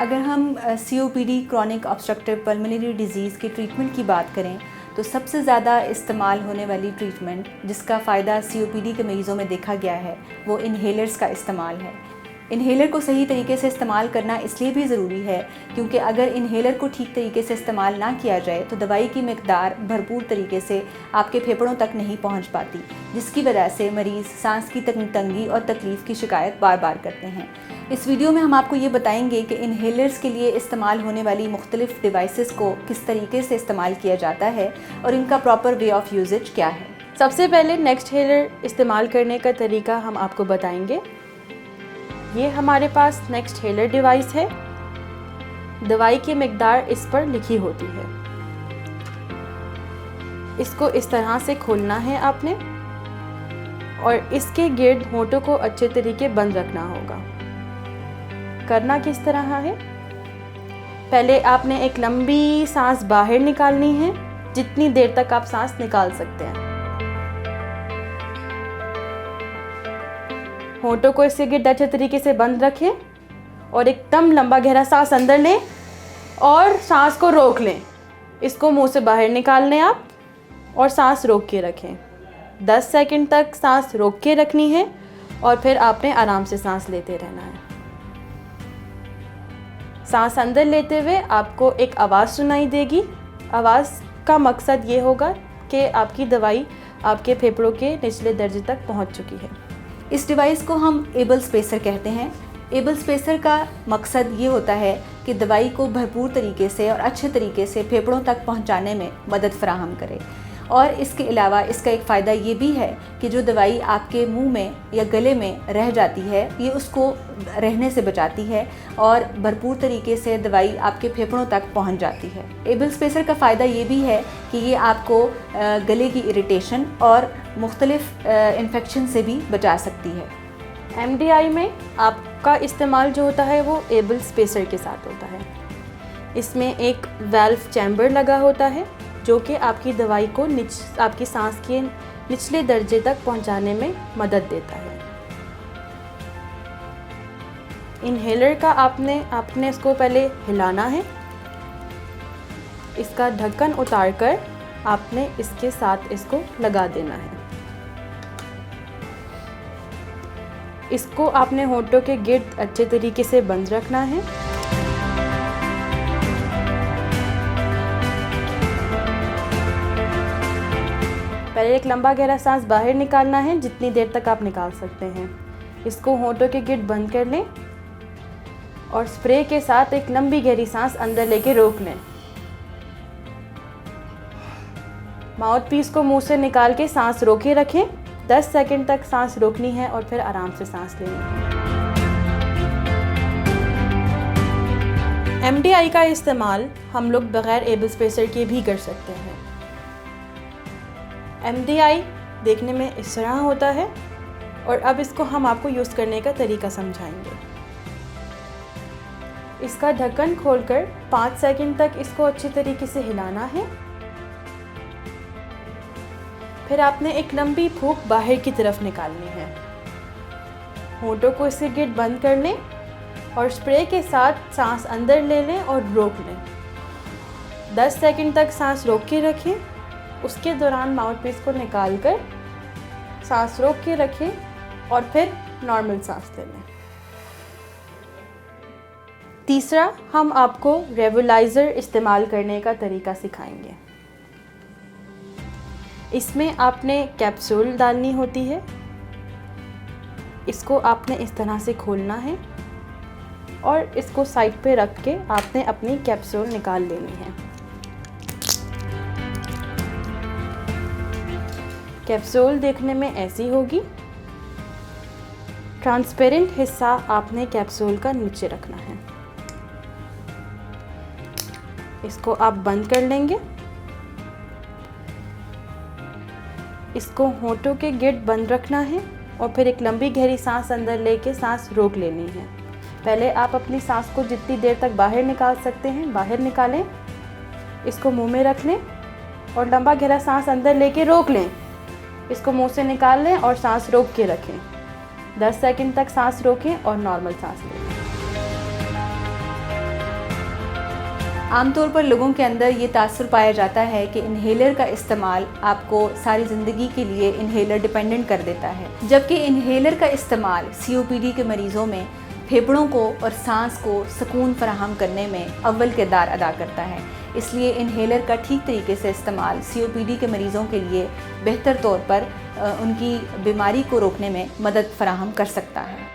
अगर हम COPD chronic obstructive pulmonary disease के ट्रीटमेंट की बात करें तो सबसे ज़्यादा इस्तेमाल होने वाली ट्रीटमेंट जिसका फ़ायदा COPD के मरीज़ों में देखा गया है वो इन्हेलर्स का इस्तेमाल है। इन्हेलर को सही तरीके से इस्तेमाल करना इसलिए भी ज़रूरी है क्योंकि अगर इन्हेलर को ठीक तरीके से इस्तेमाल ना किया जाए तो दवाई की मिकदार भरपूर तरीके से आपके फेफड़ों तक नहीं पहुंच पाती, जिसकी वजह से मरीज़ सांस की तंगी और तकलीफ़ की शिकायत बार बार करते हैं। इस वीडियो में हम आपको ये बताएंगे कि इन्हेलर्स के लिए इस्तेमाल होने वाली मुख्तलिफ़ डिवाइसेस को किस तरीके से इस्तेमाल किया जाता है और इनका प्रॉपर वे ऑफ यूजेज क्या है। सबसे पहले नेक्सटहेलर इस्तेमाल करने का तरीका हम आपको बताएंगे। ये हमारे पास नेक्सटहेलर डिवाइस है। दवाई की मिकदार इस पर लिखी होती है। इसको इस तरह से खोलना है आपने और इसके गिर्द होंठों को अच्छे तरीके बंद रखना होगा। करना किस तरह है, पहले आपने एक लंबी सांस बाहर निकालनी है, जितनी देर तक आप सांस निकाल सकते हैं। होंठों को इसके गिर्द अच्छे तरीके से बंद रखें और एकदम लंबा गहरा सांस अंदर लें और सांस को रोक लें। इसको मुंह से बाहर निकाल लें आप और सांस रोक के रखें। 10 सेकंड तक सांस रोक के रखनी है और फिर आपने आराम से सांस लेते रहना है। सांस अंदर लेते हुए आपको एक आवाज़ सुनाई देगी। आवाज़ का मकसद ये होगा कि आपकी दवाई आपके फेफड़ों के निचले दर्जे तक पहुंच चुकी है। इस डिवाइस को हम एबल स्पेसर कहते हैं। एबल स्पेसर का मकसद ये होता है कि दवाई को भरपूर तरीके से और अच्छे तरीके से फेफड़ों तक पहुंचाने में मदद फराहम करे। और इसके अलावा इसका एक फ़ायदा ये भी है कि जो दवाई आपके मुंह में या गले में रह जाती है ये उसको रहने से बचाती है और भरपूर तरीके से दवाई आपके फेफड़ों तक पहुंच जाती है। एबल स्पेसर का फ़ायदा ये भी है कि ये आपको गले की इरिटेशन और मुख्तलिफ इन्फेक्शन से भी बचा सकती है। MDI में आपका इस्तेमाल जो होता है वो एबल स्पेसर के साथ होता है। इसमें एक वाल्व चैम्बर लगा होता है जो कि आपकी दवाई को आपकी सांस के निचले दर्जे तक पहुंचाने में मदद देता है। इन्हेलर का आपने इसको पहले हिलाना है। इसका ढक्कन उतारकर आपने इसके साथ इसको लगा देना है। इसको आपने होंठों के गिर्द अच्छे तरीके से बंद रखना है। पहले एक लंबा गहरा सांस बाहर निकालना है, जितनी देर तक आप निकाल सकते हैं। इसको होंठों के गिर्द बंद कर लें और स्प्रे के साथ एक लंबी गहरी सांस अंदर लेके रोक लें। माउथ पीस को मुंह से निकाल के सांस रोके रखें। 10 सेकंड तक सांस रोकनी है और फिर आराम से सांस लेनी है। MDI का इस्तेमाल हम लोग बगैर एबल स्पेसर के भी कर सकते हैं। MDI देखने में इस तरह होता है और अब इसको हम आपको यूज़ करने का तरीका समझाएंगे। इसका ढक्कन खोलकर 5 सेकंड तक इसको अच्छी तरीके से हिलाना है। फिर आपने एक लंबी फूंक बाहर की तरफ निकालनी है। होंठों को इसके गिर्द बंद कर लें और स्प्रे के साथ सांस अंदर ले लें और रोक लें। 10 सेकंड तक सांस रोक के रखें। उसके दौरान माउथ पीस को निकालकर सांस रोक के रखें और फिर नॉर्मल सांस ले लें। तीसरा, हम आपको नेबुलाइज़र इस्तेमाल करने का तरीका सिखाएंगे। इसमें आपने कैप्सूल डालनी होती है। इसको आपने इस तरह से खोलना है और इसको साइड पे रख के आपने अपनी कैप्सूल निकाल लेनी है। कैप्सूल देखने में ऐसी होगी। ट्रांसपेरेंट हिस्सा आपने कैप्सूल का नीचे रखना है। इसको आप बंद कर लेंगे। इसको होंठों के गिर्द बंद रखना है और फिर एक लंबी गहरी सांस अंदर लेके सांस रोक लेनी है। पहले आप अपनी सांस को जितनी देर तक बाहर निकाल सकते हैं बाहर निकालें। इसको मुंह में रख लें और लंबा गहरा सांस अंदर लेके रोक लें। इसको मुंह से निकाल लें और सांस रोक के रखें। 10 सेकंड तक सांस रोकें और नॉर्मल सांस लें। आमतौर पर लोगों के अंदर ये तासुर पाया जाता है कि इन्हेलर का इस्तेमाल आपको सारी ज़िंदगी के लिए इन्हेलर डिपेंडेंट कर देता है, जबकि इन्हेलर का इस्तेमाल COPD के मरीज़ों में फेफड़ों को और सांस को सुकून फराहम करने में अव्वल किरदार अदा करता है। इसलिए इन्हेलर का ठीक तरीके से इस्तेमाल COPD के मरीज़ों के लिए बेहतर तौर पर उनकी बीमारी को रोकने में मदद फराहम कर सकता है।